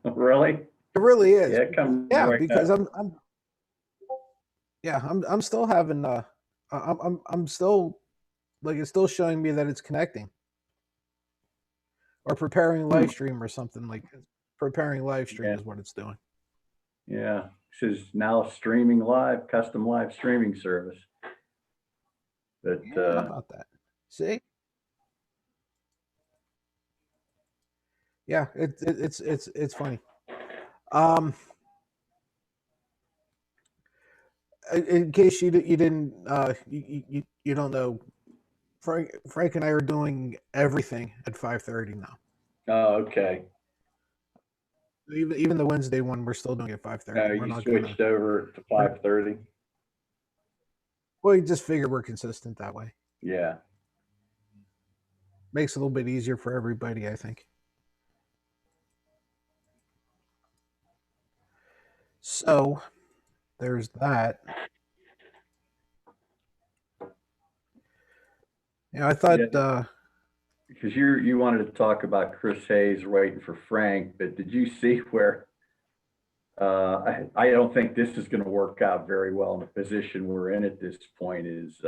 Really? It really is. Yeah, it comes Yeah, right because up. I'm still having I'm still like it's still showing me that it's connecting or preparing live Hmm. stream or something like preparing live stream Yeah, is what it's doing. yeah. This is now streaming live, custom live streaming service. But Yeah, how about that? See? Yeah, it's funny. Um, in case you didn't you don't know, Frank and I are doing everything at 5:30 now. oh, okay. Even the Wednesday one, we're still doing at 5:30. We're You not gonna. switched over to We're, 5:30. we just figure we're consistent that way. Yeah. Makes it a little bit easier for everybody, I think. So there's that. I Yeah. thought. Because you wanted to talk about Chris Hayes waiting for Frank, but did you see where I don't think this is going to work out very well in the position we're in at this point is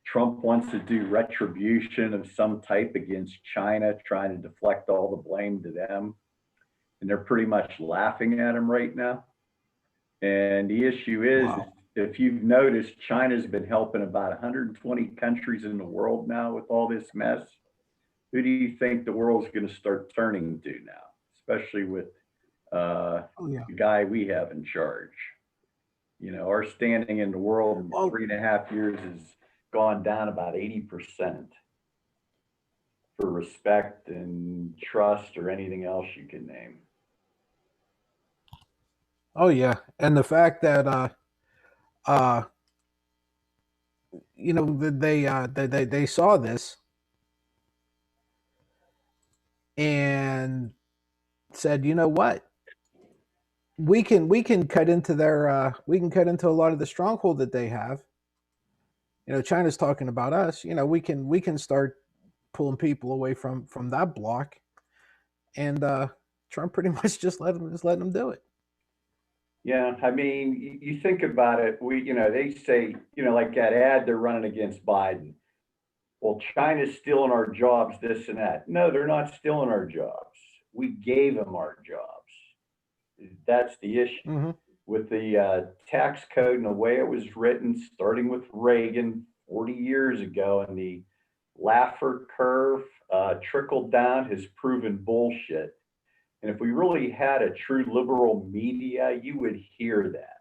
Trump wants to do retribution of some type against China, trying to deflect all the blame to them. And they're pretty much laughing at him right now. And the issue is, Wow. if you've noticed, China's been helping about 120 countries in the world now with all this mess. Who do you think the world's going to start turning to now, especially with Oh yeah. the guy we have in charge? Our standing in the world in Well, 3.5 years has gone down about 80% for respect and trust or anything else you can name. oh yeah, and the fact that uh they saw this and said, you know what, we can cut into their we can cut into a lot of the stronghold that they have. China's talking about us. We can start pulling people away from that block, and Trump pretty much just letting them do it. Yeah, I mean, you think about it. They say, like that ad they're running against Biden. Well, China's stealing our jobs, this and that. No, they're not stealing our jobs. We gave them our jobs. That's the issue. Hmm. With the tax code and the way it was written, starting with Reagan 40 years ago, and the Laffer curve trickled down has proven bullshit. And if we really had a true liberal media, you would hear that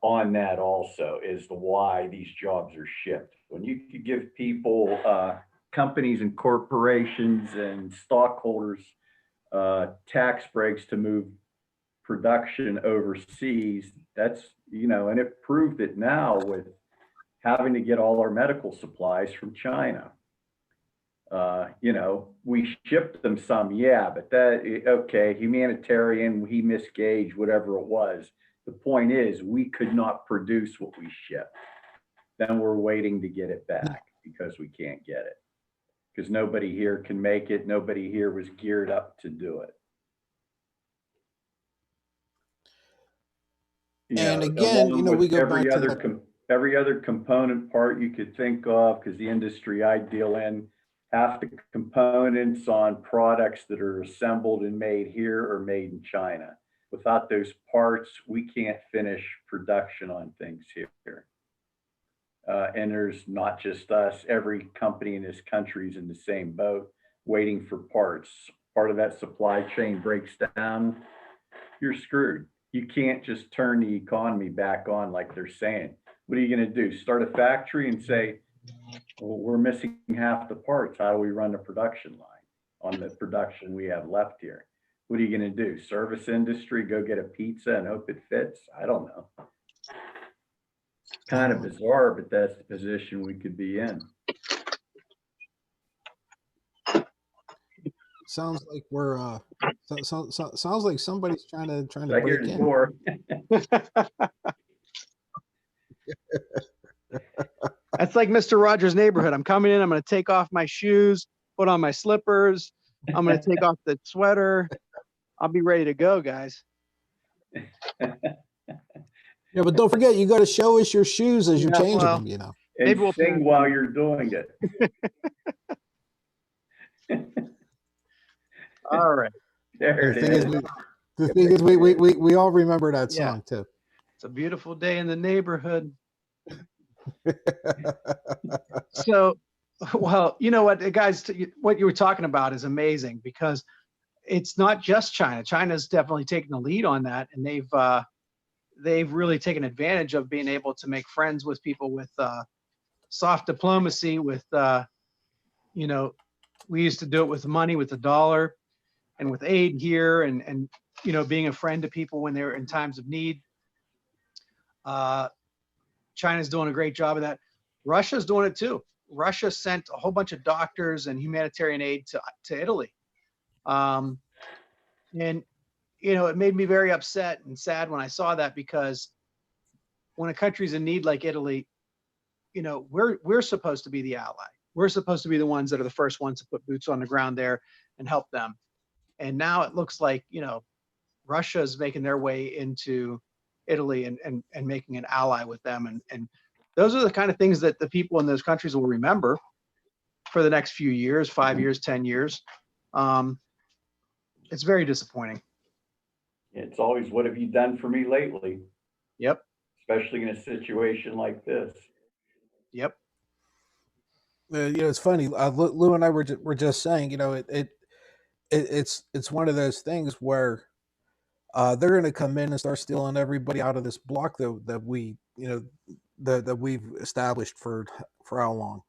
on that also as to why these jobs are shipped. When you could give people, companies and corporations and stockholders tax breaks to move production overseas, and it proved it now with having to get all our medical supplies from China. We shipped them some, yeah, but okay, humanitarian, he misgauged whatever it was. The point is, we could not produce what we shipped. Then we're waiting to get it back because we can't get it. Because nobody here can make it. Nobody here was geared up to do it. And again, Along we with go back to that. every other component part you could think of, because the industry I deal in, half the components on products that are assembled and made here are made in China. Without those parts, we can't finish production on things here. And there's not just us, every company in this country is in the same boat, waiting for parts. Part of that supply chain breaks down, you're screwed. You can't just turn the economy back on like they're saying. What are you going to do? Start a factory and say, well, we're missing half the parts. How do we run the production line on the production we have left here? What are you going to do? Service industry, go get a pizza and hope it fits? I don't know. It's kind of bizarre, but that's the position we could be in. Sounds like we're sounds like somebody's trying to I hear break the in. door. That's like Mr. Rogers' Neighborhood. I'm coming in. I'm going to take off my shoes, put on my slippers. I'm going to take off the sweater. I'll be ready to go, guys. Yeah, but don't forget, you got to show us your shoes as you're Yeah, changing well, them. You know. And Maybe we'll sing while you're doing it. all right. There The it thing is, is. the thing is, we all remember that Yeah. song too. It's a beautiful day in the neighborhood. So, well, you know what, guys, what you were talking about is amazing because it's not just China. China's definitely taken the lead on that, and they've really taken advantage of being able to make friends with people with soft diplomacy. With you know, we used to do it with money, with the dollar, and with aid here, and you know, being a friend to people when they're in times of need. China's doing a great job of that. Russia's doing it too. Russia sent a whole bunch of doctors and humanitarian aid to Italy. And, you know, it made me very upset and sad when I saw that, because when a country's in need like Italy, you know, we're supposed to be the ally. We're supposed to be the ones that are the first ones to put boots on the ground there and help them. And now it looks like, you know, Russia is making their way into Italy and making an ally with them. And those are the kind of things that the people in those countries will remember for the next few years, 5 years, 10 years. It's very disappointing. It's always, what have you done for me lately? Yep. Especially in a situation like this. Yep. You know, it's funny. Lou and I were just saying, you know, it's one of those things where they're going to come in and start stealing everybody out of this block that we, you know, that we've established for how long?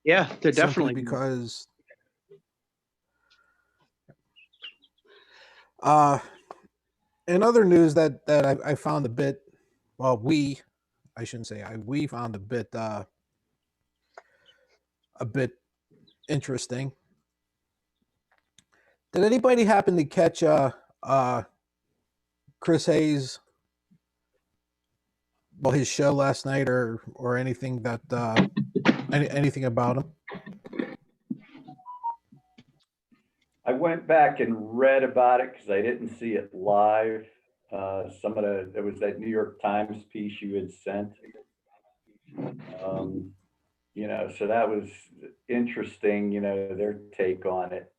Yeah, they're Simply definitely because in other news that I found a bit, well, I shouldn't say we found a bit interesting. Did anybody happen to catch Chris Hayes, well, his show last night, or anything that anything about him? I went back and read about it because I didn't see it live. There was that New York Times piece you had sent. You know, so that was interesting, you know, their take on it.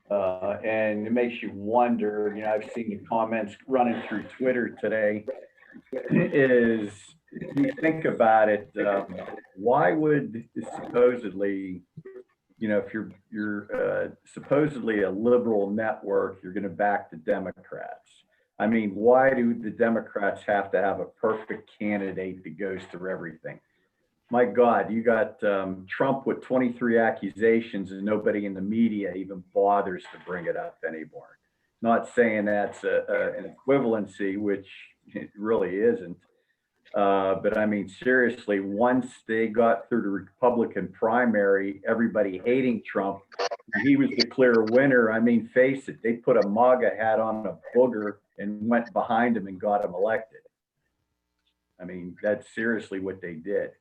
And it makes you wonder, you know, I've seen the comments running through Twitter today, is, you think about it, why would supposedly, you know, if you're supposedly a liberal network, you're going to back the Democrats. I mean, why do the Democrats have to have a perfect candidate that goes through everything? My God, you got Trump with 23 accusations and nobody in the media even bothers to bring it up anymore. Not saying that's an equivalency, which it really isn't. But I mean, seriously, once they got through the Republican primary, everybody hating Trump, he was the clear winner. I mean, face it, they put a MAGA hat on a booger and went behind him and got him elected. I mean, that's seriously what they did.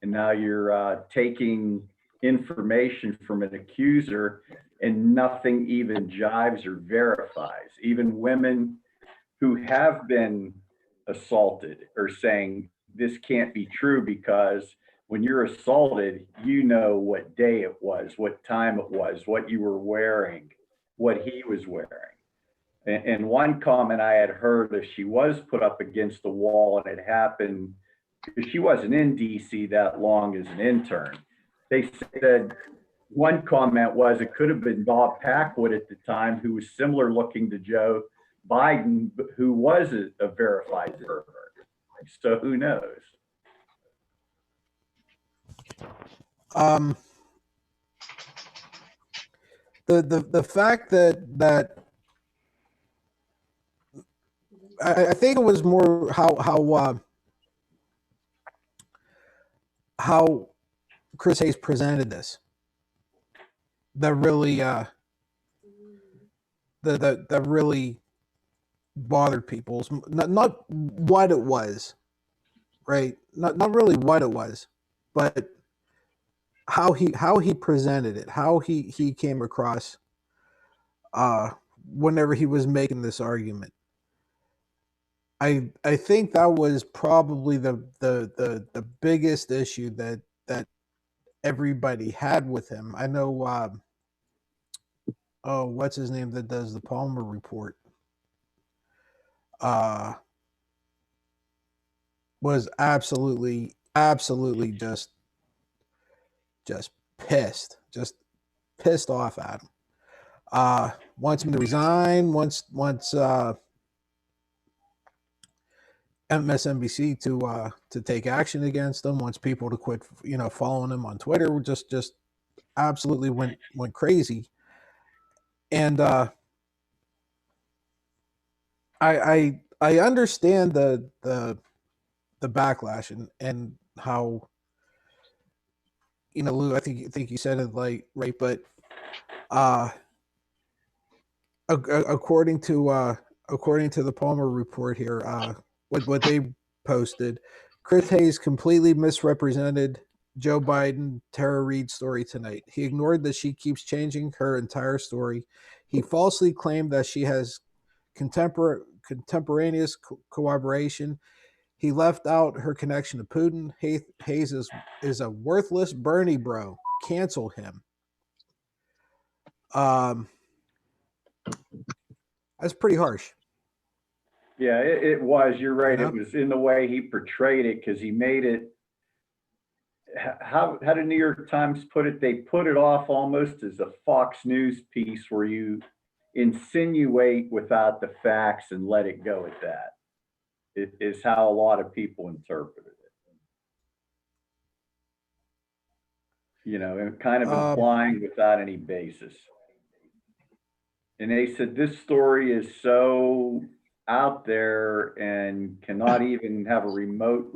And now you're taking information from an accuser and nothing even jives or verifies. Even women who have been assaulted are saying this can't be true, because when you're assaulted, you know what day it was, what time it was, what you were wearing, what he was wearing. And one comment I had heard, if she was put up against the wall and it happened, because she wasn't in DC that long as an intern, they said one comment was it could have been Bob Packwood at the time, who was similar looking to Joe Biden, who was a verified pervert. So who knows? The fact that I think it was more how Chris Hayes presented this that really that really bothered people. Not what it was, right? Not really what it was, but how he presented it, how he came across. whenever he was making this argument. I think that was probably the biggest issue that everybody had with him. I know. Oh, what's his name that does the Palmer report? Uh, was absolutely just pissed off at him. Wants him to resign. Wants MSNBC to take action against him. Wants people to quit, following him on Twitter. Just absolutely went crazy. And I understand the backlash and how, Lou, I think you said it right, but uh, according to the Palmer report here, what they posted, Chris Hayes completely misrepresented Joe Biden Tara Reade's story tonight. He ignored that she keeps changing her entire story. He falsely claimed that she has contemporaneous cooperation. He left out her connection to Putin. Hayes is a worthless Bernie bro. Cancel him. That's pretty harsh. Yeah, it was. You're right. It was in the way he portrayed it, because he made it. How did New York Times put it? They put it off almost as a Fox News piece where you insinuate without the facts and let it go at that. It is how a lot of people interpreted it. And kind of implying without any basis. And they said this story is so out there and cannot even have a remote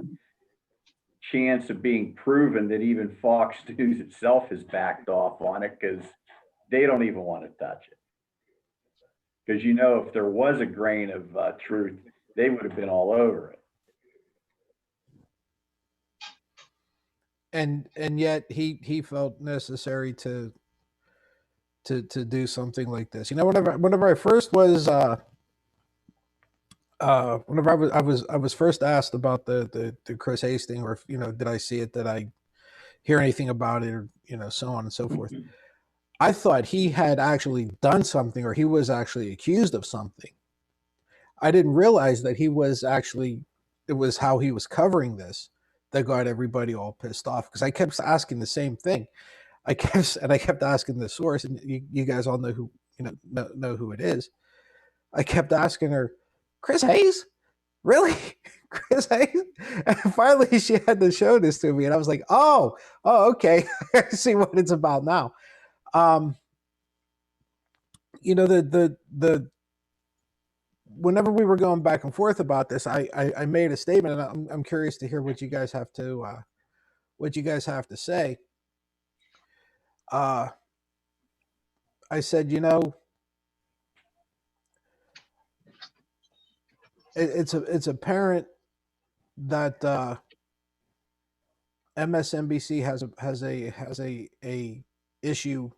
chance of being proven, that even Fox News itself has backed off on it, because they don't even want to touch it. Because if there was a grain of truth, they would have been all over it. And yet he felt necessary to do something like this. Whenever I first was whenever I was first asked about the Chris Hayes thing, or did I see it, did I hear anything about it, or so on and so forth. I thought he had actually done something, or he was actually accused of something. I didn't realize that it was how he was covering this that got everybody all pissed off, because I kept asking the same thing. I kept asking the source, and you guys all know who know who it is. I kept asking her, Chris Hayes? Really? Chris Hayes? And finally she had to show this to me, and I was like, oh, okay. I see what it's about now. The whenever we were going back and forth about this, I made a statement, and I'm curious to hear what you guys have to say. I said, it's apparent that MSNBC has a issue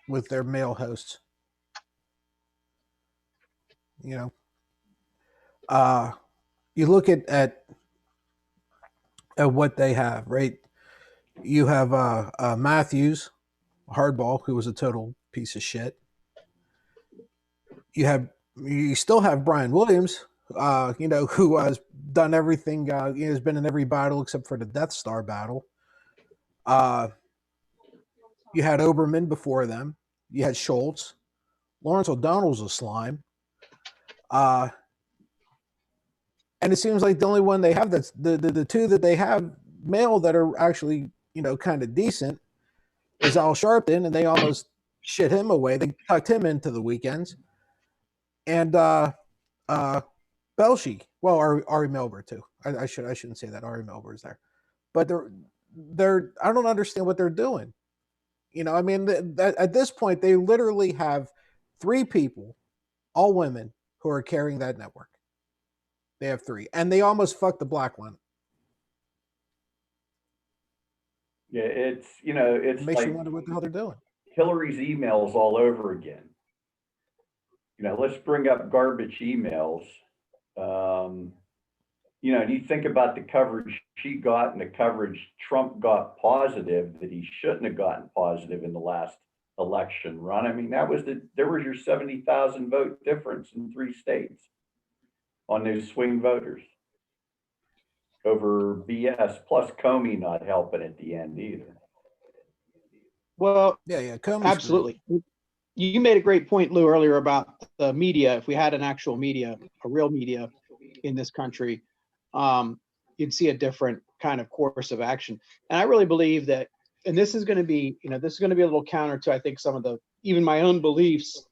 with their male hosts. You look at what they have, right? You have Matthews, hardball, who was a total piece of shit. You still have Brian Williams, who has done everything. He has been in every battle except for the Death Star battle. You had Oberman before them. You had Schultz. Lawrence O'Donnell's a slime. And it seems like the only one they have, that's the two that they have male that are actually, kind of decent, is Al Sharpton, and they almost shit him away. They tucked him into the weekends. And Belshi, well, Ari Melber too. I shouldn't say that. Ari Melber is there, but they're I don't understand what they're doing. I mean, at this point, they literally have 3 people, all women, who are carrying that network. They have 3, and they almost fucked the black one. Yeah, it's It makes like you wonder what the hell they're doing. Hillary's emails all over again. let's bring up garbage emails. Do you think about the coverage she got and the coverage Trump got positive that he shouldn't have gotten positive in the last election run? I mean, there was your 70,000 vote difference in 3 states on those swing voters over BS, plus Comey not helping at the end either. Well, Yeah, Comey's absolutely. You made a great point, Lou, earlier about the media. If we had an actual media, a real media in this country, you'd see a different kind of course of action. And I really believe that, and this is going to be, this is going to be a little counter to, I think, some of even my own beliefs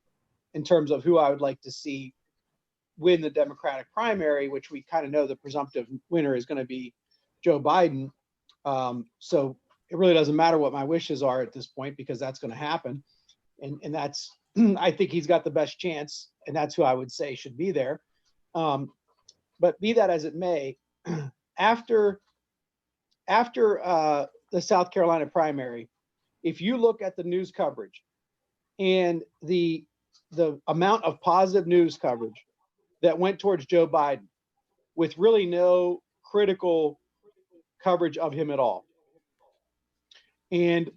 in terms of who I would like to see win the Democratic primary, which we kind of know the presumptive winner is going to be Joe Biden. So it really doesn't matter what my wishes are at this point, because that's going to happen. And that's, I think he's got the best chance, and that's who I would say should be there. But be that as it may, after the South Carolina primary, if you look at the news coverage and the amount of positive news coverage that went towards Joe Biden, with really no critical coverage of him at all, and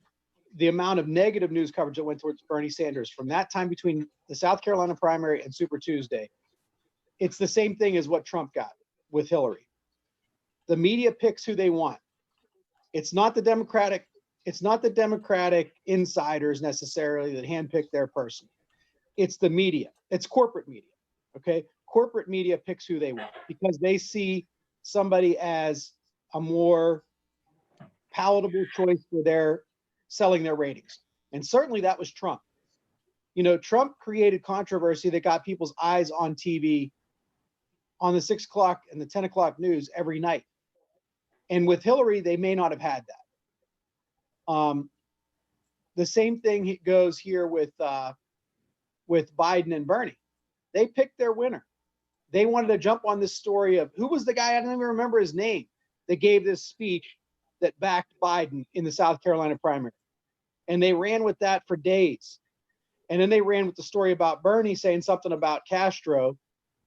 the amount of negative news coverage that went towards Bernie Sanders from that time between the South Carolina primary and Super Tuesday, it's the same thing as what Trump got with Hillary. The media picks who they want. It's not the Democratic insiders necessarily that handpick their person. It's the media. It's corporate media. Okay. Corporate media picks who they want because they see somebody as a more palatable choice for their selling their ratings. And certainly that was Trump. Trump created controversy that got people's eyes on TV on the 6 o'clock and the 10 o'clock news every night. And with Hillary, they may not have had that. The same thing goes here with Biden and Bernie. They picked their winner. They wanted to jump on this story of who was the guy, I don't even remember his name, that gave this speech that backed Biden in the South Carolina primary. And they ran with that for days. And then they ran with the story about Bernie saying something about Castro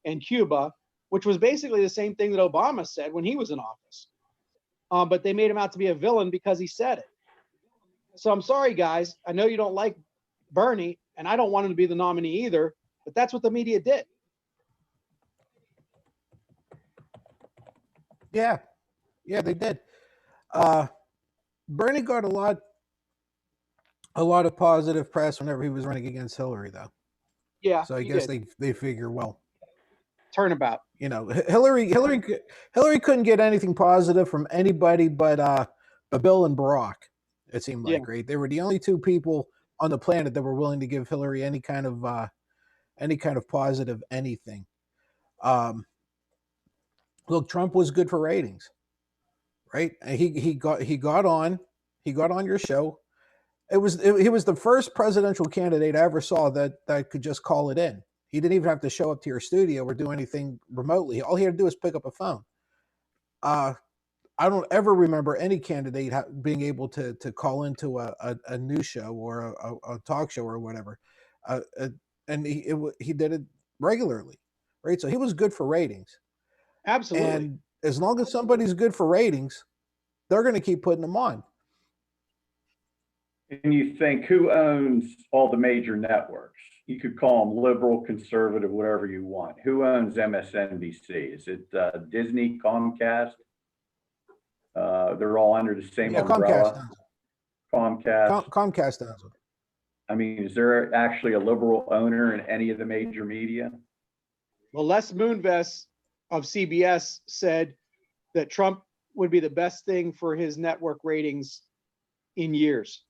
and Cuba, which was basically the same thing that Obama said when he was in office. But they made him out to be a villain because he said it. So I'm sorry, guys. I know you don't like Bernie, and I don't want him to be the nominee either, but that's what the media did. Yeah, they did. Bernie got a lot of positive press whenever he was running against Hillary, though. Yeah. So I guess they figure, well, turnabout. Hillary couldn't get anything positive from anybody but Bill and Barack. It seemed like, right? They were the only 2 people on the planet that were willing to give Hillary any kind of positive anything. Look, Trump was good for ratings, right? He got on your show. He was the first presidential candidate I ever saw that could just call it in. He didn't even have to show up to your studio or do anything remotely. All he had to do was pick up a phone. I don't ever remember any candidate being able to call into a news show or a talk show or whatever, and he did it regularly, right? So he was good for ratings. Absolutely. And as long as somebody's good for ratings, they're going to keep putting them on. And you think, who owns all the major networks? You could call them liberal, conservative, whatever you want. Who owns MSNBC? Is it Disney, Comcast? They're all under the same umbrella. Comcast. Comcast owns it. I mean, is there actually a liberal owner in any of the major media? Well, Les Moonves of CBS said that Trump would be the best thing for his network ratings in years.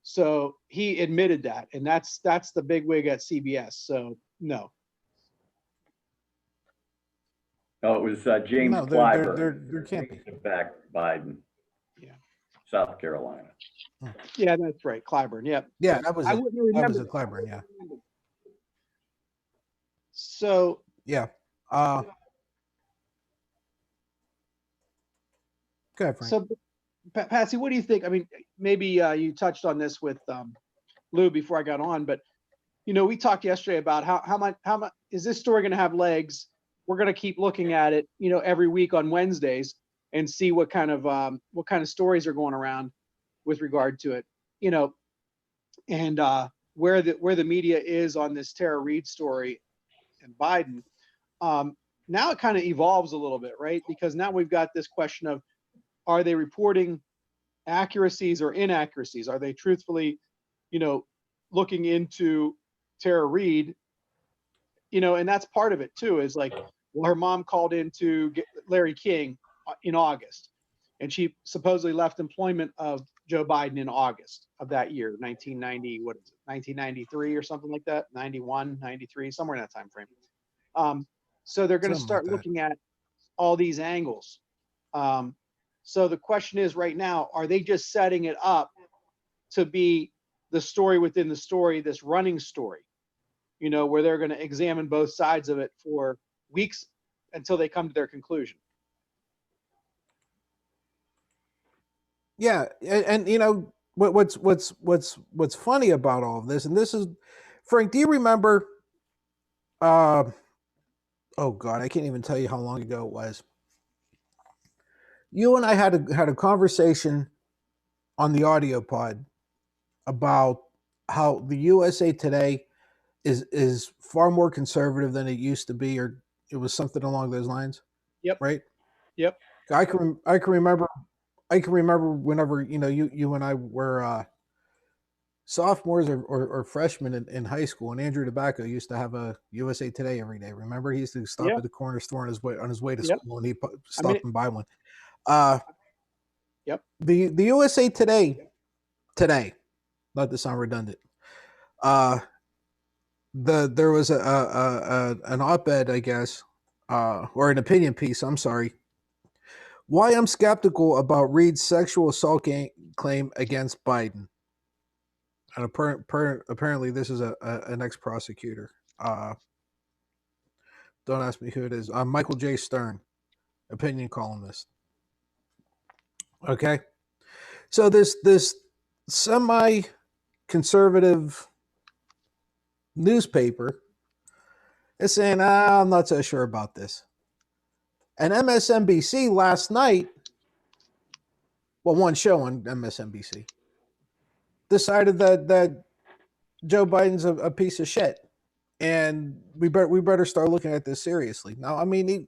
So he admitted that, and that's the big wig at CBS. So no. No, it was James Clyburn. There can't be. Back Biden. Yeah. South Carolina. Yeah, that's right. Clyburn. Yep. Yeah, that was I wouldn't remember. That was a Clyburn. Yeah. So. Yeah. Go ahead, Frank. So, Patsy, what do you think? I mean, maybe you touched on this with Lou before I got on, but we talked yesterday about how much is this story going to have legs? We're going to keep looking at it, every week on Wednesdays and see what kind of stories are going around with regard to it, and where the media is on this Tara Reade story and Biden. Now it kind of evolves a little bit, right? Because now we've got this question of, are they reporting accuracies or inaccuracies? Are they truthfully, looking into Tara Reade? And that's part of it too, is like, well, her mom called in to get Larry King in August, and she supposedly left employment of Joe Biden in August of that year, 1990, 1993 or something like that, 91, 93, somewhere in that time frame. So they're going to start looking at all these angles. So the question is right now, are they just setting it up to be the story within the story, this running story, where they're going to examine both sides of it for weeks until they come to their conclusion? Yeah, and what's funny about all of this, and this is, Frank, do you remember? Oh God, I can't even tell you how long ago it was. You and I had a conversation on the audio pod about how the USA Today is far more conservative than it used to be, or it was something along those lines. Yep. Right. Yep. I can remember whenever you and I were sophomores or freshmen in high school, and Andrew Tobacco used to have a USA Today every day. Remember, he used to stop at the corner store on his way to school, and he stopped and buy one. Yep. The USA Today today, not to sound redundant. There was an op-ed, I guess, or an opinion piece. I'm sorry. Why I'm skeptical about Reade's sexual assault claim against Biden. And apparently this is an ex-prosecutor. Don't ask me who it is. Michael J. Stern, opinion columnist. Okay. So this semi-conservative newspaper is saying, I'm not so sure about this. And MSNBC last night, well, one show on MSNBC, decided that Joe Biden's a piece of shit, and we better start looking at this seriously. Now, I mean,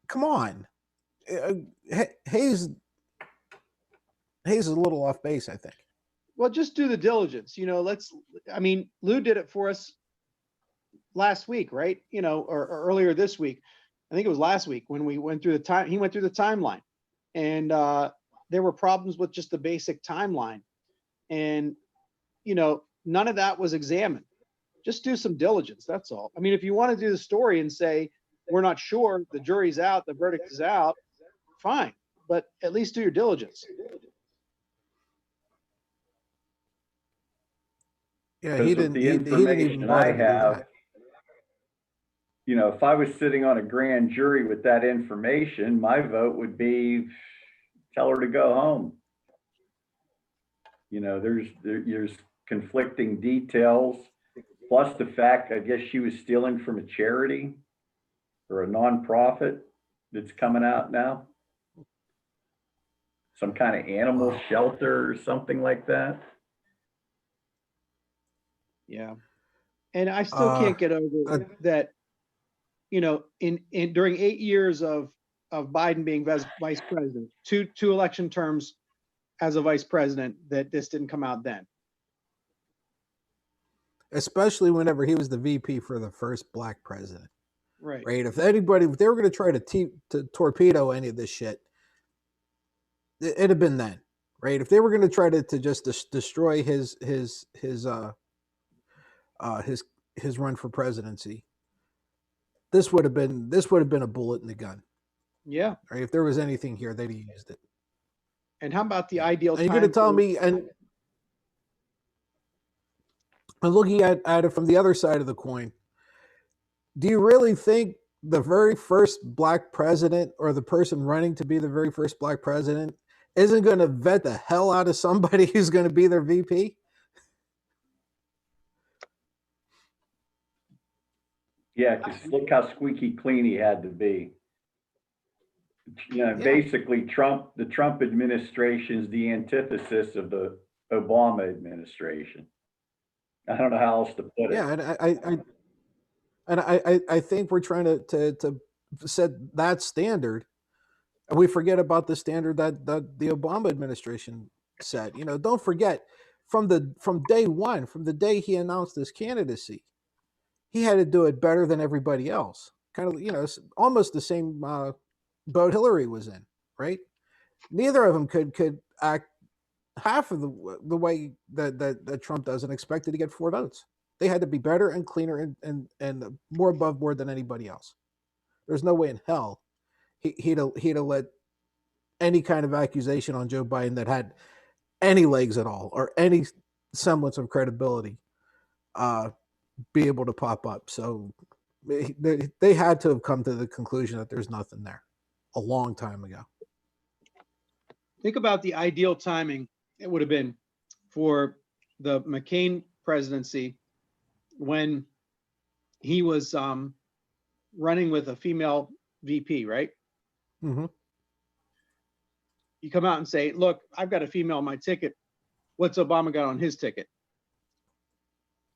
come on, Hayes is a little off base, I think. Well, just do the diligence. Lou did it for us last week, right? Or earlier this week. I think it was last week when we went through the time. He went through the timeline, and there were problems with just the basic timeline, and none of that was examined. Just do some diligence. That's all. I mean, if you want to do the story and say we're not sure, the jury's out, the verdict is out, fine, but at least do your diligence. Yeah, he didn't. The information I have, if I was sitting on a grand jury with that information, my vote would be tell her to go home. There's conflicting details, plus the fact, I guess she was stealing from a charity or a nonprofit that's coming out now. Some kind of animal shelter or something like that. Yeah. And I still can't get over that, during 8 years of Biden being vice president, two election terms as a vice president, that this didn't come out then. Especially whenever he was the VP for the first black president. Right. If they were going to try to torpedo any of this shit, it'd have been then, right? If they were going to try to just destroy his run for presidency, this would have been a bullet in the gun. Yeah. Right. If there was anything here, they'd have used it. And how about the ideal time? You're going to tell me, and looking at it from the other side of the coin, do you really think the very first black president, or the person running to be the very first black president, isn't going to vet the hell out of somebody who's going to be their VP? Yeah, because look how squeaky clean he had to be. You know, Yeah. basically the Trump administration is the antithesis of the Obama administration. I don't know how else to put it. Yeah, and I think we're trying to set that standard, and we forget about the standard that the Obama administration set. You know, don't forget from day one, from the day he announced his candidacy, he had to do it better than everybody else. Kind of, you know, almost the same boat Hillary was in, right? Neither of them could act half of the way that Trump does and expected to get 4 votes. They had to be better and cleaner and more above board than anybody else. There's no way in hell he'd have let any kind of accusation on Joe Biden that had any legs at all or any semblance of credibility uh, be able to pop up. So they had to have come to the conclusion that there's nothing there a long time ago. Think about the ideal timing it would have been for the McCain presidency when he was running with a female VP, right? Mm-hmm. You come out and say, look, I've got a female on my ticket. What's Obama got on his ticket?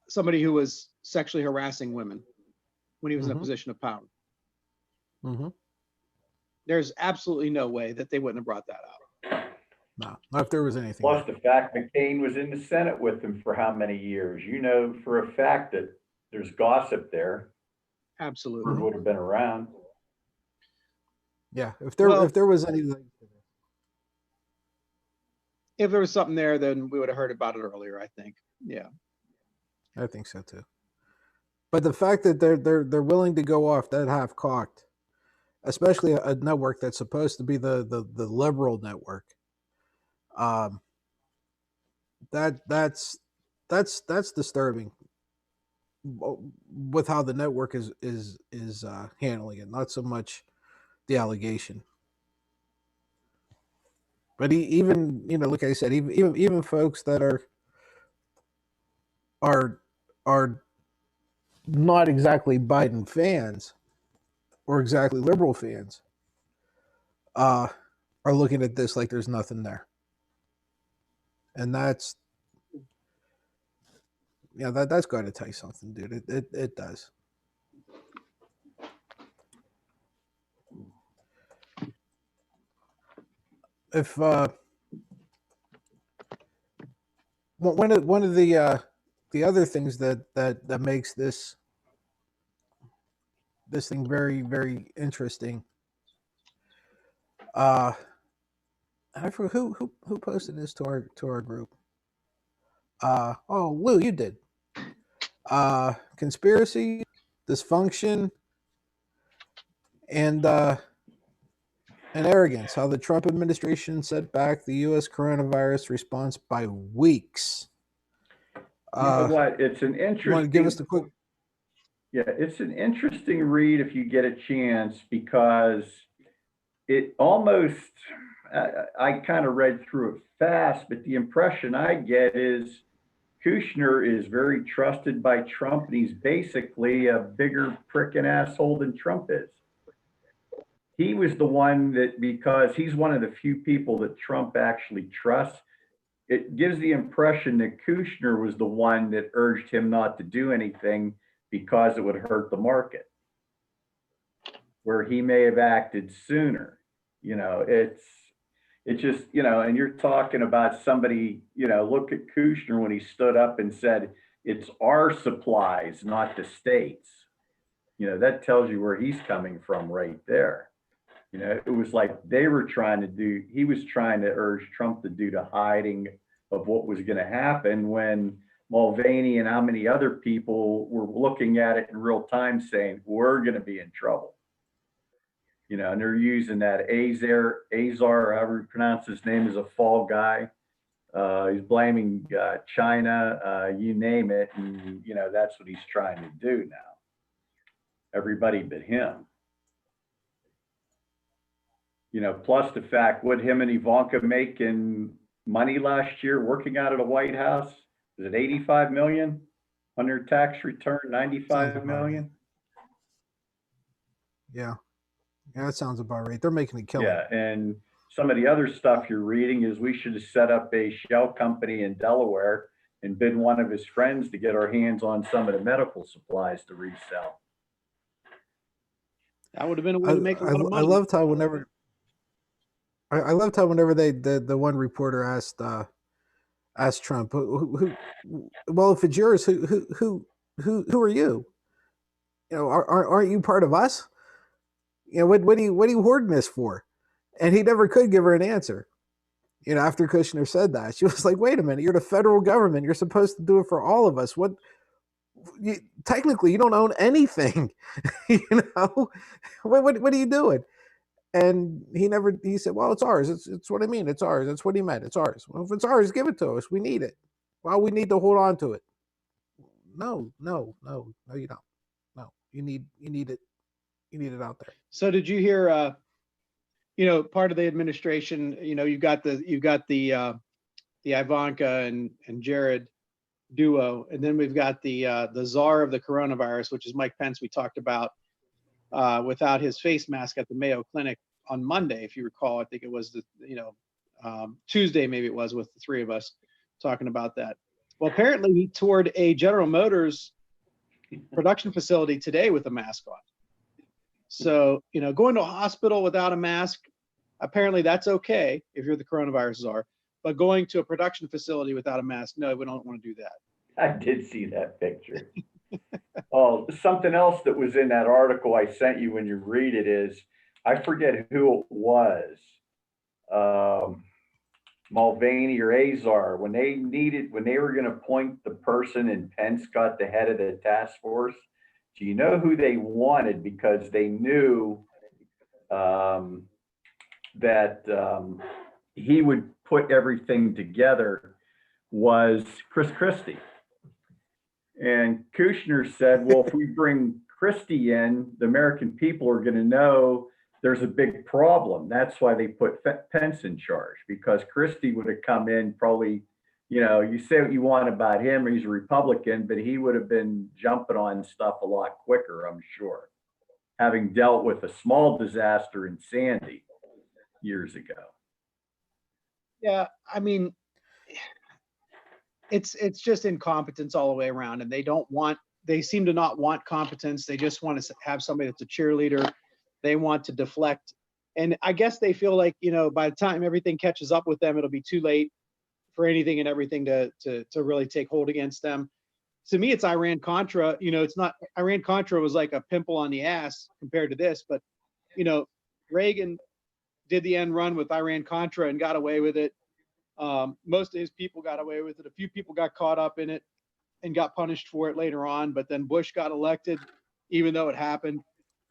Somebody who was sexually harassing women when he was in a position of power. Mm-hmm. There's absolutely no way that they wouldn't have brought that out. No, not if there was anything. Plus there. the fact McCain was in the Senate with him for how many years? You know for a fact that there's gossip there. Absolutely. Would have been around. Yeah, if there was anything. If there was something there, then we would have heard about it earlier, I think. Yeah. I think so too. But the fact that they're willing to go off that half cocked, especially a network that's supposed to be the liberal network, that's disturbing. With how the network is handling it, not so much the allegation. But even like I said, even folks that are not exactly Biden fans or exactly liberal fans, are looking at this like there's nothing there, and that's that's going to tell you something, dude. It does. If one of the other things that makes this thing very, very interesting. I forget who posted this to our group. Lou, you did. Conspiracy, dysfunction, and arrogance. How the Trump administration set back the U.S. coronavirus response by weeks. You know what? It's an interesting. You want to give us the quick? Yeah, it's an interesting read if you get a chance because it almost, I kind of read through it fast, but the impression I get is Kushner is very trusted by Trump and he's basically a bigger prick and asshole than Trump is. He was the one that, because he's one of the few people that Trump actually trusts, it gives the impression that Kushner was the one that urged him not to do anything because it would hurt the market, where he may have acted sooner. You know, it's just, and you're talking about somebody, look at Kushner when he stood up and said, it's our supplies, not the states. That tells you where he's coming from right there. It was like he was trying to urge Trump to do the hiding of what was going to happen when Mulvaney and how many other people were looking at it in real time saying, we're going to be in trouble. And they're using that Azar, or however you pronounce his name, as a fall guy. He's blaming China, you name it. And, that's what he's trying to do now. Everybody but him. Plus the fact, what him and Ivanka make in money last year working out of the White House? Is it 85 million on their tax return? 95 million? Yeah, yeah, that sounds about right. They're making a killing. Yeah, and some of the other stuff you're reading is we should have set up a shell company in Delaware and been one of his friends to get our hands on some of the medical supplies to resell. That would have been a I way to make a lot of I money. loved how whenever I loved how whenever the one reporter asked Trump, well, if it's yours, who are you? You know, aren't you part of us? You know, what are you hoarding this for? And he never could give her an answer. You know, after Kushner said that, she was like, "Wait a minute, you're the federal government. You're supposed to do it for all of us. What? You, technically, you don't own anything. You know, what are you doing?" And he never. He said, "Well, it's ours. It's what I mean. It's ours. That's what he meant. It's ours. Well, if it's ours, give it to us. We need it. Well, we need to hold on to it. No, no, no, no. You don't. No, you need it. You need it out there." So did you hear? Part of the administration. The Ivanka and Jared duo, and then we've got the czar of the coronavirus, which is Mike Pence. We talked about without his face mask at the Mayo Clinic on Monday, if you recall. I think it was Tuesday, maybe it was, with the three of us talking about that. Well, apparently he toured a General Motors production facility today with a mask on. So, going to a hospital without a mask, apparently that's okay if you're the coronavirus czar. But going to a production facility without a mask, no, we don't want to do that. I did see that picture. Oh, something else that was in that article I sent you when you read it is, I forget who it was, Mulvaney or Azar, when they were going to appoint the person and Pence got the head of the task force. Do you know who they wanted? Because they knew that he would put everything together, was Chris Christie. And Kushner said, well, if we bring Christie in, the American people are going to know there's a big problem. That's why they put Pence in charge, because Christie would have come in probably, you say what you want about him, he's a Republican, but he would have been jumping on stuff a lot quicker, I'm sure, having dealt with a small disaster in Sandy years ago. Yeah, I mean, it's just incompetence all the way around, and they seem to not want competence. They just want to have somebody that's a cheerleader. They want to deflect, and I guess they feel like, by the time everything catches up with them, it'll be too late for anything and everything to really take hold against them. To me, it's Iran Contra. It's not. Iran Contra was like a pimple on the ass compared to this, but Reagan did the end run with Iran Contra and got away with it. Most of his people got away with it. A few people got caught up in it and got punished for it later on. But then Bush got elected, even though it happened.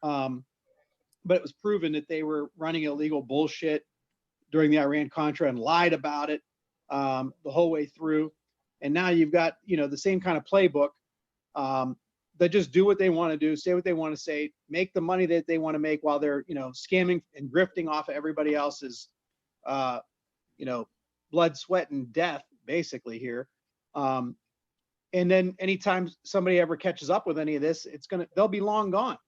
But it was proven that they were running illegal bullshit during the Iran Contra and lied about it the whole way through. And now you've got, the same kind of playbook. That just do what they want to do, say what they want to say, make the money that they want to make while they're, scamming and grifting off of everybody else's, blood, sweat, and death, basically here. And then anytime somebody ever catches up with any of this, they'll be long gone,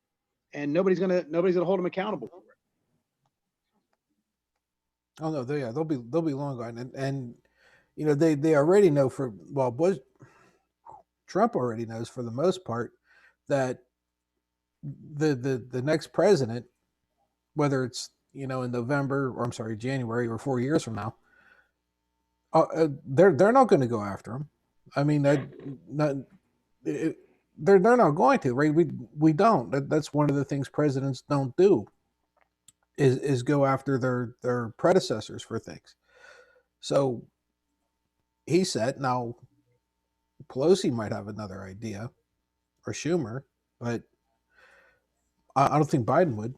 and nobody's gonna hold them accountable for it. Oh no, they'll be long gone, and they already know Trump already knows for the most part that the next president, whether it's in November, or I'm sorry, January, or 4 years from now, they're not going to go after him. I mean, they're not going to, right? We don't. That's one of the things presidents don't do, is go after their predecessors for things. So he said, now Pelosi might have another idea, or Schumer, but I don't think Biden would.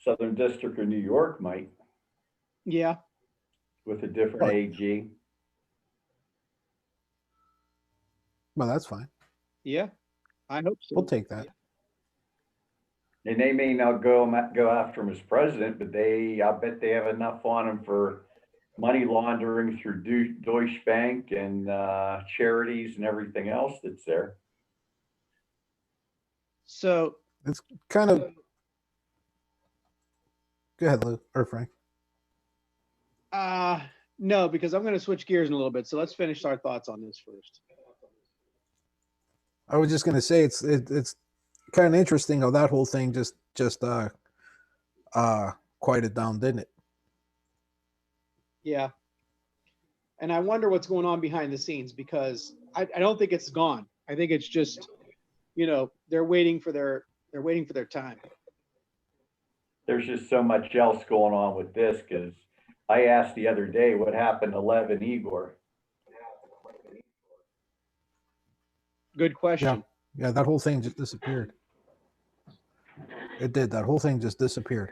Southern District of New York might, Yeah. with a different Right. AG. Well, that's fine. Yeah, I hope so. We'll take that. And they may not go after him as president, but I bet they have enough on him for money laundering through Deutsche Bank and charities and everything else that's there. So It's kind of. Go ahead, Lou or Frank. no, because I'm going to switch gears in a little bit. So let's finish our thoughts on this first. I was just going to say it's kind of interesting how that whole thing just quieted down, didn't it? Yeah. And I wonder what's going on behind the scenes, because I don't think it's gone. I think it's just, they're waiting for their time. There's just so much else going on with this, because I asked the other day what happened to Lev and Igor. Good question. Yeah, that whole thing just disappeared. It did. That whole thing just disappeared.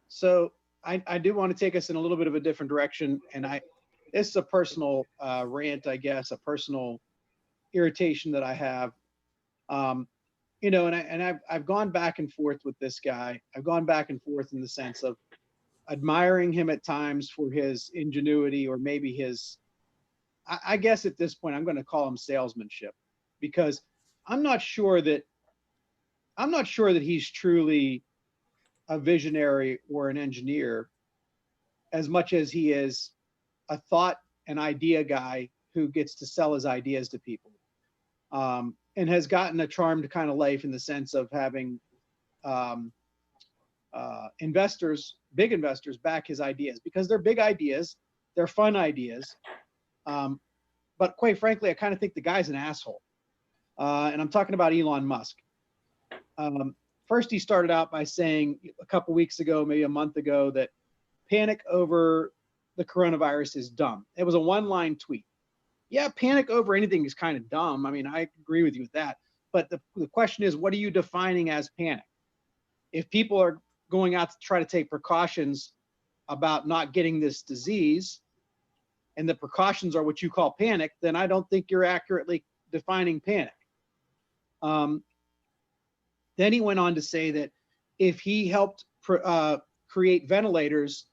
So I do want to take us in a little bit of a different direction, and this is a personal rant, I guess, a personal irritation that I have. And I've gone back and forth with this guy. I've gone back and forth in the sense of admiring him at times for his ingenuity, or maybe his, I guess at this point I'm going to call him salesmanship, because I'm not sure that he's truly a visionary or an engineer as much as he is a thought and idea guy who gets to sell his ideas to people, and has gotten a charmed kind of life in the sense of having big investors back his ideas, because they're big ideas, they're fun ideas. But quite frankly, I kind of think the guy's an asshole. And I'm talking about Elon Musk. First, he started out by saying a couple weeks ago, maybe a month ago, that panic over the coronavirus is dumb. It was a one-line tweet. Yeah, panic over anything is kind of dumb. I mean, I agree with you with that. But the question is, what are you defining as panic? If people are going out to try to take precautions about not getting this disease, and the precautions are what you call panic, then I don't think you're accurately defining panic. Then he went on to say that if he helped create ventilators,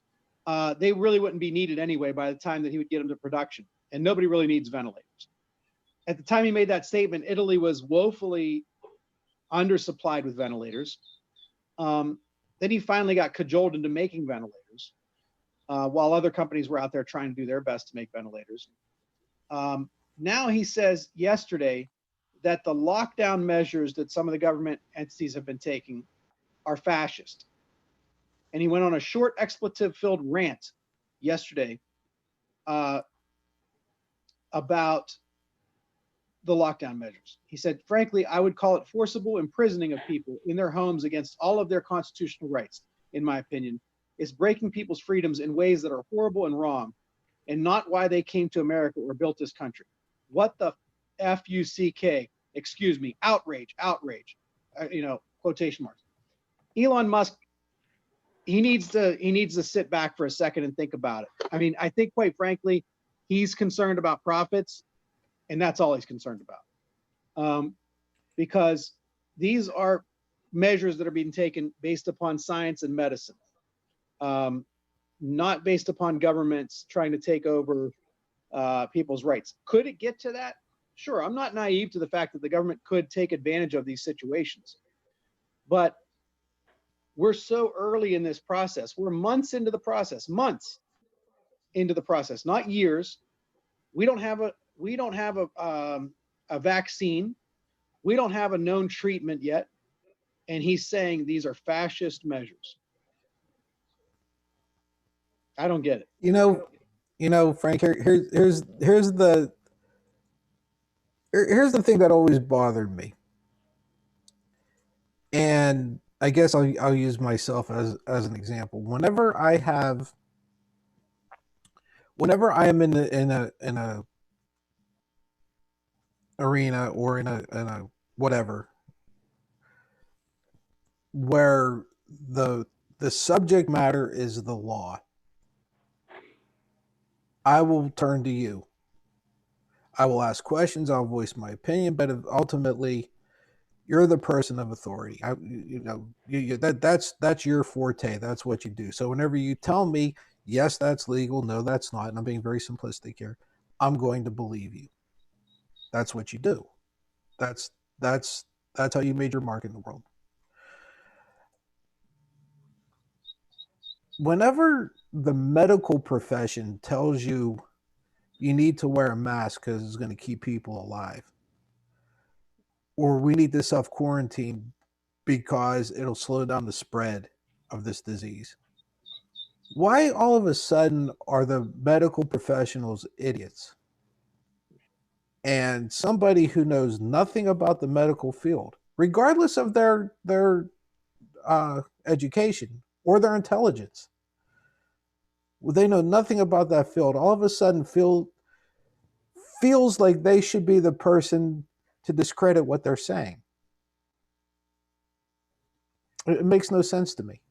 they really wouldn't be needed anyway by the time that he would get them to production. And nobody really needs ventilators. At the time he made that statement, Italy was woefully undersupplied with ventilators. Then he finally got cajoled into making ventilators, while other companies were out there trying to do their best to make ventilators. Now he says yesterday that the lockdown measures that some of the government entities have been taking are fascist. And he went on a short expletive-filled rant yesterday about the lockdown measures. He said, frankly, I would call it forcible imprisoning of people in their homes against all of their constitutional rights, in my opinion. It's breaking people's freedoms in ways that are horrible and wrong, and not why they came to America or built this country. What the F-U-C-K, excuse me, outrage, quotation marks. Elon Musk, he needs to sit back for a second and think about it. I mean, I think quite frankly, he's concerned about profits, and that's all he's concerned about. Because these are measures that are being taken based upon science and medicine, not based upon governments trying to take over people's rights. Could it get to that? Sure, I'm not naive to the fact that the government could take advantage of these situations. But we're so early in this process. We're months into the process, not years. We don't have a vaccine. We don't have a known treatment yet. And he's saying these are fascist measures. I don't get it. Frank, here's the thing that always bothered me. And I guess I'll use myself as an example. Whenever I am in a arena or in a whatever, where the subject matter is the law, I will turn to you. I will ask questions. I'll voice my opinion, but ultimately, you're the person of authority. That's your forte. That's what you do. So whenever you tell me, yes, that's legal, no, that's not, and I'm being very simplistic here, I'm going to believe you. That's what you do. That's That's how you made your mark in the world. Whenever the medical profession tells you you need to wear a mask because it's going to keep people alive, or we need to self quarantine because it'll slow down the spread of this disease, why all of a sudden are the medical professionals idiots? And somebody who knows nothing about the medical field, regardless of their education or their intelligence, they know nothing about that field. All of a sudden, feels like they should be the person to discredit what they're saying. It makes no sense to me.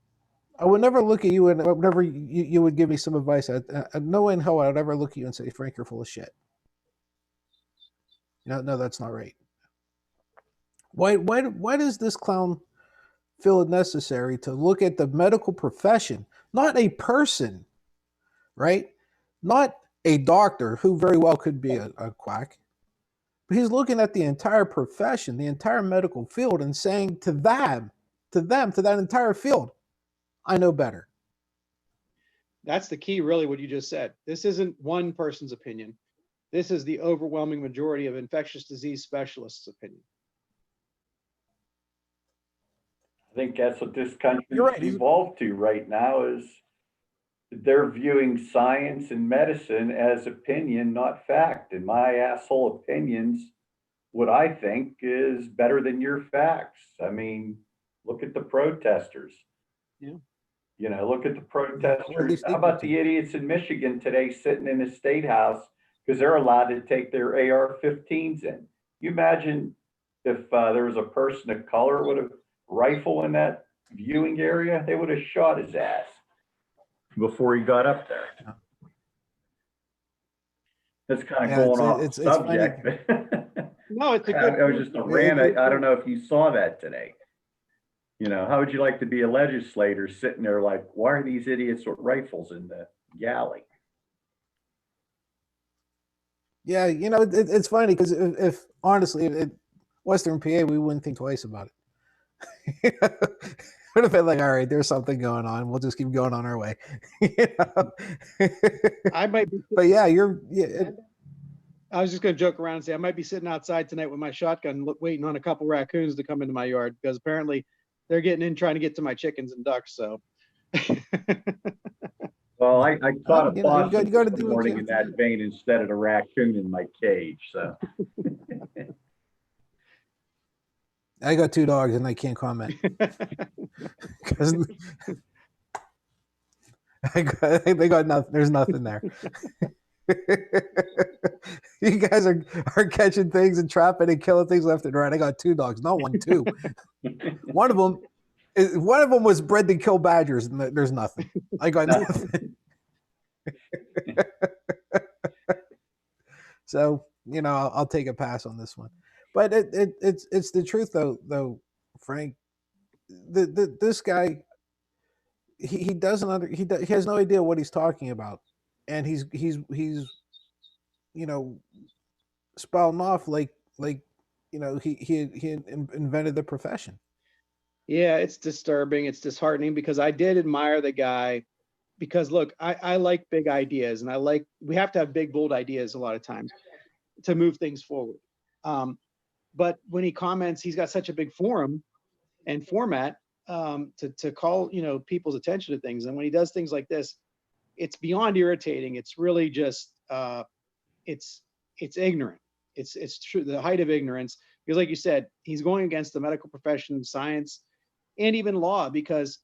I would never look at you and whenever you would give me some advice, no way in hell I would ever look at you and say, Frank, you're full of shit. No, that's not right. Why does this clown feel it necessary to look at the medical profession, not a person, right? Not a doctor who very well could be a quack, but he's looking at the entire profession, the entire medical field, and saying to that entire field, I know better. That's the key, really, what you just said. This isn't one person's opinion. This is the overwhelming majority of infectious disease specialists' opinion. I think that's what this country's right. evolved to right now is they're viewing science and medicine as opinion, not fact. And my asshole opinions, what I think is better than your facts. I mean, look at the protesters. Yeah. You know, look at the protesters. How people about the idiots in Michigan today sitting in the state house because they're allowed to take their AR-15s in? You imagine if there was a person of color with a rifle in that viewing area, they would have shot his ass before he got up there. That's kind of going off subject. No, it's a good. It was just a rant. I don't know if you saw that today. You know, how would you like to be a legislator sitting there like, why are these idiots with rifles in the galley? Yeah, you know, it's funny because if honestly, Western PA, we wouldn't think twice about it. Would have been like, all right, there's something going on. We'll just keep going on our way. You know? I might be, but yeah, I was just going to joke around and say I might be sitting outside tonight with my shotgun, waiting on a couple raccoons to come into my yard because apparently they're getting in, trying to get to my chickens and ducks. So, well, I caught a possum you gotta this do morning in that vein instead of a raccoon in my cage. So. I got 2 dogs and I can't comment because they got nothing. There's nothing there. You guys are catching things and trapping and killing things left and right. I got 2 dogs, not 1, 2. One of them was bred to kill badgers, and there's nothing. I got nothing. So you know, I'll take a pass on this one. But it's the truth though, Frank. This guy, he doesn't he has no idea what he's talking about, and he's you know, spouting off like you know he invented the profession. Yeah, it's disturbing. It's disheartening because I did admire the guy because look, I like big ideas and we have to have big, bold ideas a lot of times to move things forward. But when he comments, he's got such a big forum and format to call, you know, people's attention to things. And when he does things like this, it's beyond irritating. It's really just it's ignorant. It's true, the height of ignorance. Because like you said, he's going against the medical profession, science, and even law. Because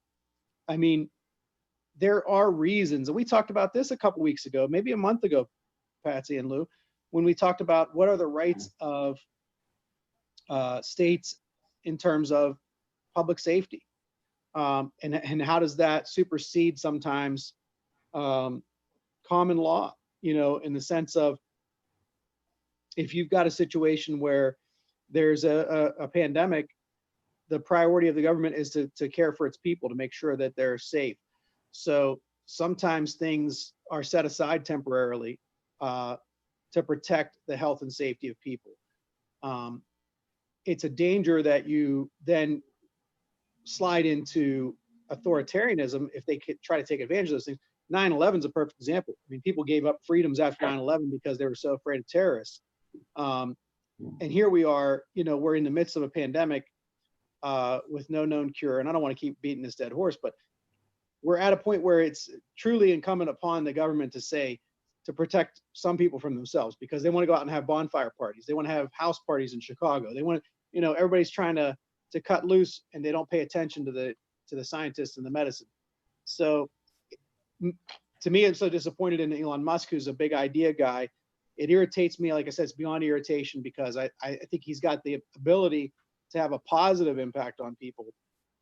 I mean, there are reasons, and we talked about this a couple weeks ago, maybe a month ago, Patsy and Lou, when we talked about what are the rights of states in terms of public safety, and how does that supersede sometimes common law, you know, in the sense of if you've got a situation where there's a pandemic, the priority of the government is to care for its people, to make sure that they're safe. So sometimes things are set aside temporarily to protect the health and safety of people. it's a danger that you then slide into authoritarianism if they could try to take advantage of those things. 9/11 is a perfect example. I mean, people gave up freedoms after 9/11 because they were so afraid of terrorists. And here we are, we're in the midst of a pandemic with no known cure. And I don't want to keep beating this dead horse, but we're at a point where it's truly incumbent upon the government to protect some people from themselves, because they want to go out and have bonfire parties. They want to have house parties in Chicago. They want to, everybody's trying to cut loose, and they don't pay attention to the scientists and the medicine. So to me, I'm so disappointed in Elon Musk, who's a big idea guy. It irritates me. Like I said, it's beyond irritation, because I think he's got the ability to have a positive impact on people,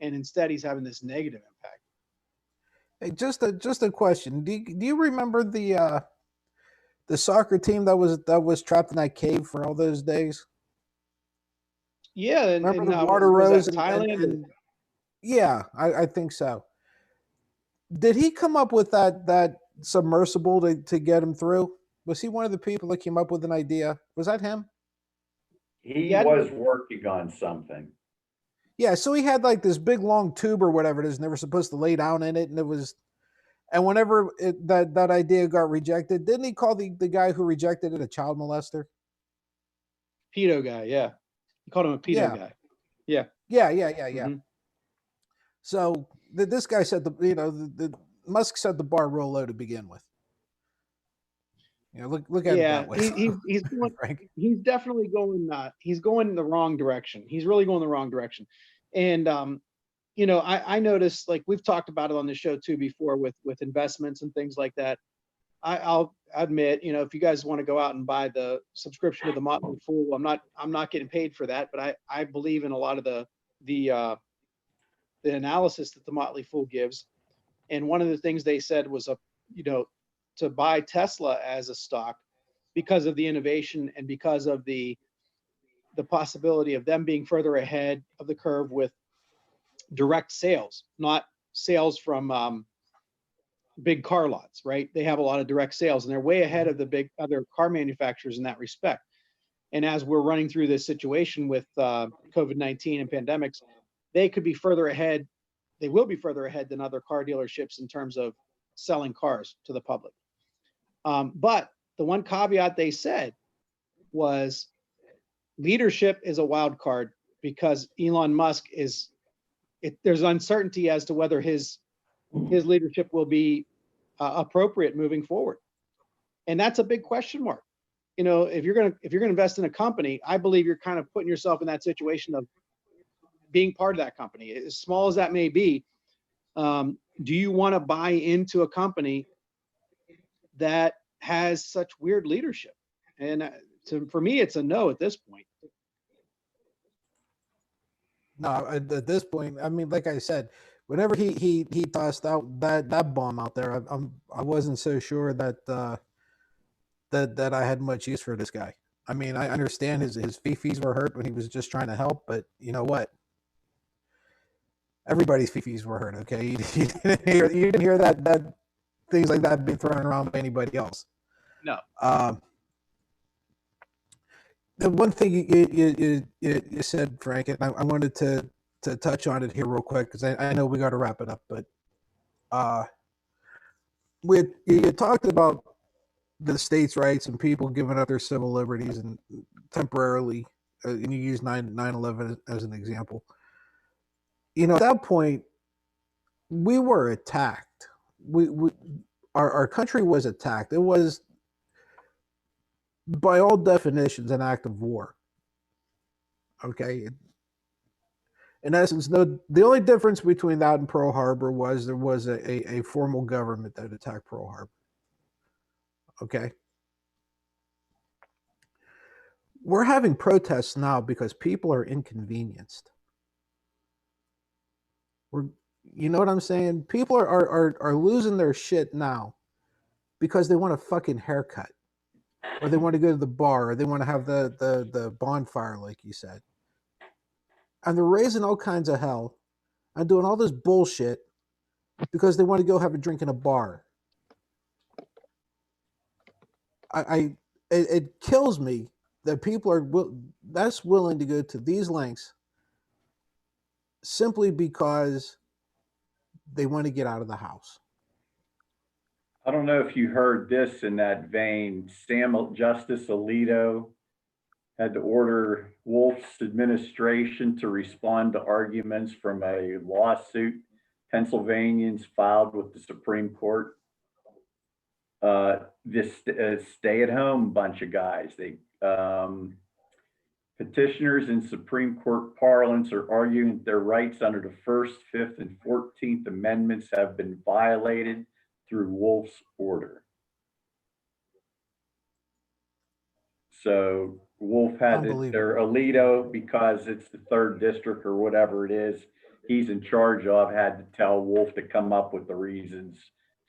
and instead he's having this negative impact. Hey, just a question. Do you remember the soccer team that was trapped in that cave for all those days? Yeah, remember the water rose in Thailand? Yeah, I think so. Did he come up with that submersible to get him through? Was he one of the people that came up with an idea? Was that him? He was working on something. Yeah, so he had like this big long tube or whatever it is, and they were supposed to lay down in it, and whenever that idea got rejected, didn't he call the guy who rejected it a child molester? Pedo guy, yeah. He called him a pedo guy. Yeah. Yeah. Mm-hmm. So this guy said the Musk set the bar real low to begin with. Look at it that way. He's going, he's definitely going. He's going in the wrong direction. He's really going the wrong direction. And I noticed, like we've talked about it on the show too before, with investments and things like that. I'll admit, if you guys want to go out and buy the subscription to the Motley Fool, I'm not getting paid for that, but I believe in a lot of the analysis that the Motley Fool gives. And one of the things they said was to buy Tesla as a stock because of the innovation and because of the possibility of them being further ahead of the curve with direct sales, not sales from big car lots, right? They have a lot of direct sales, and they're way ahead of the big other car manufacturers in that respect. And as we're running through this situation with COVID-19 and pandemics, they could be further ahead. They will be further ahead than other car dealerships in terms of selling cars to the public. But the one caveat they said was leadership is a wild card, because Elon Musk there's uncertainty as to whether his leadership will be appropriate moving forward. And that's a big question mark. If you're going to invest in a company, I believe you're kind of putting yourself in that situation of being part of that company, as small as that may be. Do you want to buy into a company that has such weird leadership? And for me, it's a no at this point. No, at this point, I mean, like I said, whenever he tossed out that bomb out there, I wasn't so sure that that I had much use for this guy. I mean, I understand his fifis were hurt when he was just trying to help, but you know what? Everybody's fifis were hurt. Okay, you didn't hear that things like that being thrown around by anybody else. No. The one thing you said, Frank, and I wanted to touch on it here real quick, because I know we got to wrap it up, but you talked about the states' rights and people giving up their civil liberties and temporarily, and you use 9/11 as an example. At that point, we were attacked. Our country was attacked. It was, by all definitions, an act of war. Okay. In essence, the only difference between that and Pearl Harbor was there was a formal government that attacked Pearl Harbor. Okay. We're having protests now because people are inconvenienced. You know what I'm saying? People are losing their shit now because they want a fucking haircut, or they want to go to the bar, or they want to have the bonfire, like you said. And they're raising all kinds of hell and doing all this bullshit because they want to go have a drink in a bar. It kills me that people are that's willing to go to these lengths simply because they want to get out of the house. I don't know if you heard this in that vein. Justice Alito had to order Wolf's administration to respond to arguments from a lawsuit Pennsylvanians filed with the Supreme Court. This stay-at-home bunch of guys. Petitioners in Supreme Court parlance are arguing that their rights under the First, Fifth, and 14th Amendments have been violated through Wolf's order. So Wolf had their Alito, because it's the 3rd district or whatever it is he's in charge of, had to tell Wolf to come up with the reasons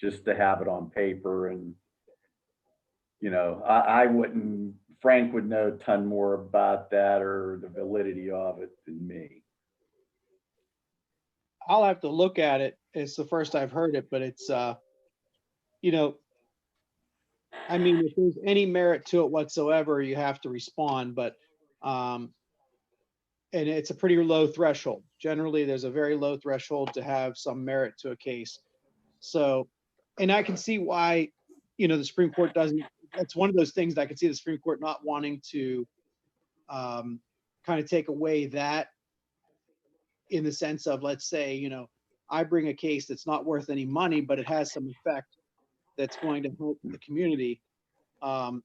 just to have it on paper. And, you know, I wouldn't, Frank would know a ton more about that or the validity of it than me. I'll have to look at it. It's the first I've heard it, but it's, you know, I mean, if there's any merit to it whatsoever, you have to respond, but, and it's a pretty low threshold. Generally, there's a very low threshold to have some merit to a case. So, and I can see why, you know, the Supreme Court doesn't, that's one of those things that I can see the Supreme Court not wanting to kind of take away that, in the sense of, let's say, you know, I bring a case that's not worth any money, but it has some effect that's going to help the community. That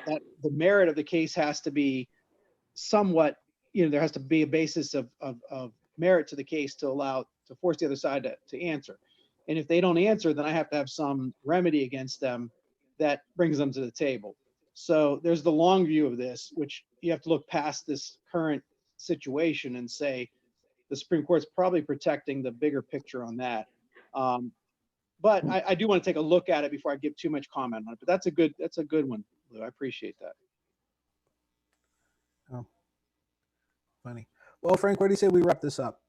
the merit of the case has to be somewhat, you know, there has to be a basis of merit to the case to allow, to force the other side to answer. And if they don't answer, then I have to have some remedy against them that brings them to the table. So there's the long view of this, which you have to look past this current situation and say the Supreme Court's probably protecting the bigger picture on that. But I do want to take a look at it before I give too much comment on it. But that's a good one, Lou. I appreciate that. Oh, funny. Well, Frank, what do you say we wrap this up?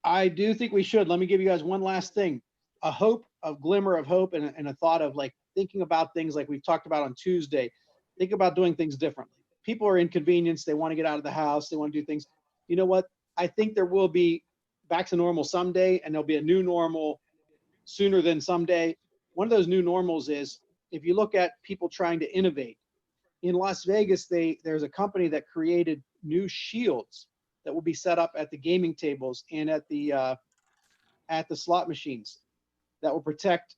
I do think we should. Let me give you guys one last thing. A glimmer of hope, and a thought of, like, thinking about things like we've talked about on Tuesday. Think about doing things differently. People are inconvenienced. They want to get out of the house. They want to do things. You know what? I think there will be back to normal someday, and there'll be a new normal sooner than someday. One of those new normals is, if you look at people trying to innovate. In Las Vegas, there's a company that created new shields that will be set up at the gaming tables and at the slot machines that will protect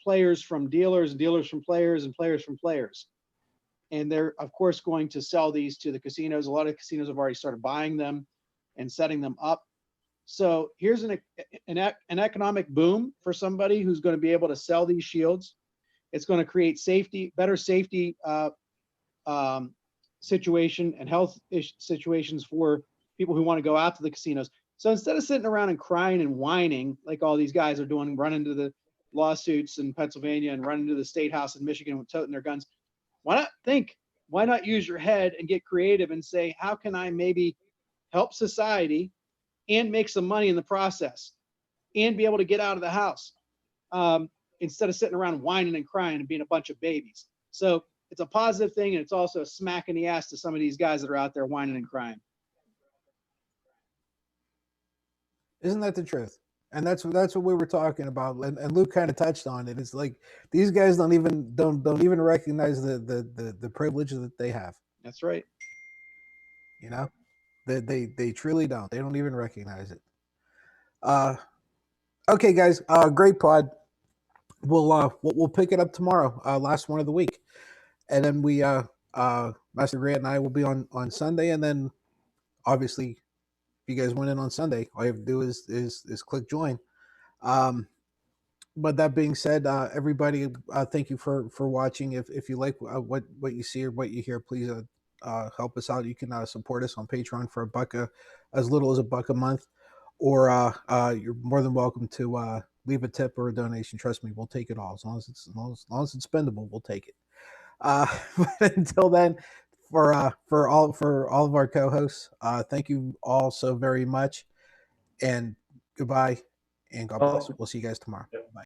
players from dealers, and dealers from players, and players from players. And they're, of course, going to sell these to the casinos. A lot of casinos have already started buying them and setting them up. So here's an economic boom for somebody who's going to be able to sell these shields. It's going to create better safety situation and health situations for people who want to go out to the casinos. So instead of sitting around and crying and whining like all these guys are doing, running to the lawsuits in Pennsylvania and running to the state house in Michigan with toting their guns, why not use your head and get creative and say, how can I maybe help society and make some money in the process and be able to get out of the house, instead of sitting around whining and crying and being a bunch of babies. So it's a positive thing, and it's also a smack in the ass to some of these guys that are out there whining and crying. Isn't that the truth? And that's what we were talking about, and Luke kind of touched on it. It's like these guys don't even recognize the privilege that they have. That's right. You know, they truly don't. They don't even recognize it. Okay, guys, great pod. We'll pick it up tomorrow, last one of the week, and then we Master Grant and I will be on Sunday, and then obviously, if you guys went in on Sunday, all you have to do is click join. But that being said, everybody, thank you for watching. If you like what you see or what you hear, please help us out. You can support us on Patreon for as little as $1 a month, or you're more than welcome to leave a tip or a donation. Trust me, we'll take it all. As long as it's spendable, we'll take it. But until then, for all of our co-hosts, thank you all so very much, and goodbye, and God bless. We'll see you guys tomorrow. Bye.